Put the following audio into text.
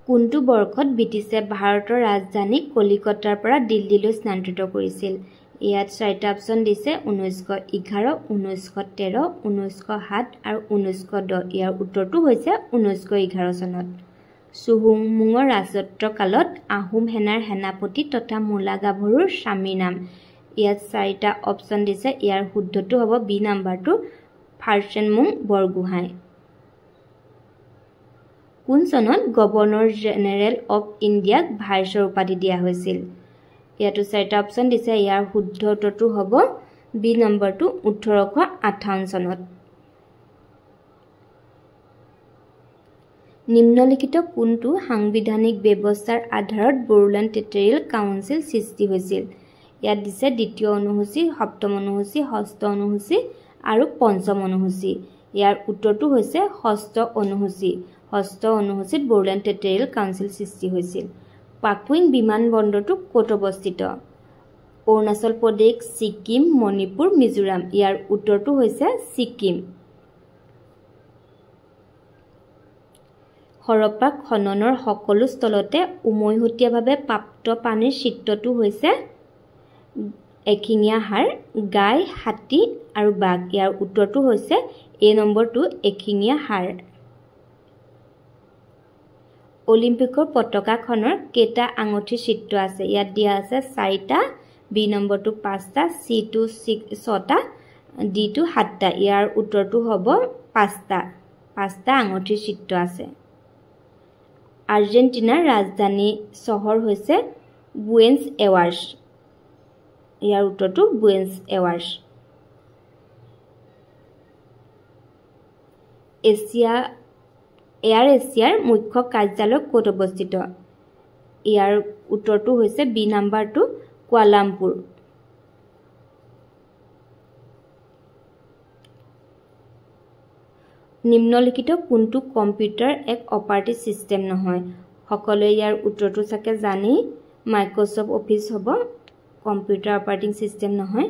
কোনটো বৰ্ষত ব্ৰিটিছে ভাৰতৰ ৰাজধানী কলিকতাৰ পৰা দিল্লীলৈ স্থানান্তৰিত কৰিছিল ইয়াত চাৰিটা অপচন দিছে 1911 1913 1907 আৰু 1910 ইয়াৰ উত্তৰটো হৈছে 1911 চনত চুহুংমুঙৰ ৰাজত্বকালত আহোম সেনাৰ সেনাপতি তথা মূলা গাভৰুৰ স্বামীৰ নাম ইয়াত চাৰিটা অপচন দিছে ইয়াৰ শুদ্ধটো হ'ব বি নাম্বাৰটো ফাৰ্চেনমুং বৰগোহাঁই কোন চনত গভৰ্ণৰ জেনেৰেল অফ ইণ্ডিয়াক ভাইছৰ উপাধি দিয়া হৈছিল ইয়াতো চাৰিটা অপচন দিছে ইয়াৰ শুদ্ধ উত্তৰটো হ'ব বি নম্বৰটো 1858 চনত নিম্নলিখিত কোনটো সাংবিধানিক ব্যৱস্থাৰ আধাৰত বড়োলেণ্ড টেৰিটৰিয়েল কাউন্সিল সৃষ্টি হৈছিল ইয়াত দিছে দ্বিতীয় অনুসূচী সপ্তম অনুসূচী ষষ্ঠ অনুসূচী আৰু পঞ্চম অনুসূচী ইয়াৰ উত্তৰটো হৈছে ষষ্ঠ অনুসূচীত বড়োলেণ্ড টেৰিটৰিয়েল কাউন্সিল সৃষ্টি হৈছিল পাকুইং বিমানবন্দৰটো ক'ত অৱস্থিত অৰুণাচল প্ৰদেশ ছিকিম মণিপুৰ মিজোৰাম ইয়াৰ উত্তৰটো হৈছে ছিকিম হৰপ্পা খননৰ সকলো স্থলতে উমৈহতীয়াভাৱে প্ৰাপ্ত পানীৰ চিত্ৰটো হৈছে এশিঙীয়া হাড় গাই হাতী আৰু বাঘ ইয়াৰ উত্তৰটো হৈছে এ নম্বৰটো এশিঙীয়া হাড় অলিম্পিকৰ পতাকাখনৰ কেইটা আঙঠিৰ চিত্ৰ আছে ইয়াত দিয়া আছে 4টা বি নম্বৰটো 5টা সি2 6টা ডি2 7টা ইয়াৰ উত্তৰটো হ'ব 5টা আঙঠিৰ চিত্ৰ আছে আৰ্জেণ্টিনাৰ ৰাজধানী চহৰ হৈছে বুয়েনছ এয়াৰ্ছ ইয়াৰ উত্তৰটো বুয়েনছ এয়াৰ্ছ এয়াৰ এছিয়াৰ মুখ্য কাৰ্যালয় ক'ত অৱস্থিত ইয়াৰ উত্তৰটো হৈছে বি নাম্বাৰটো কুৱালালামপুৰ নিম্নলিখিত কোনটো কম্পিউটাৰ এক অপাৰেটিং সিস্টেম নহয় সকলোৱে ইয়াৰ উত্তৰটো চাগে জানি মাইক্ৰসফট অফিস হ'ব কম্পিউটাৰ অপাৰেটিং সিস্টেম নহয়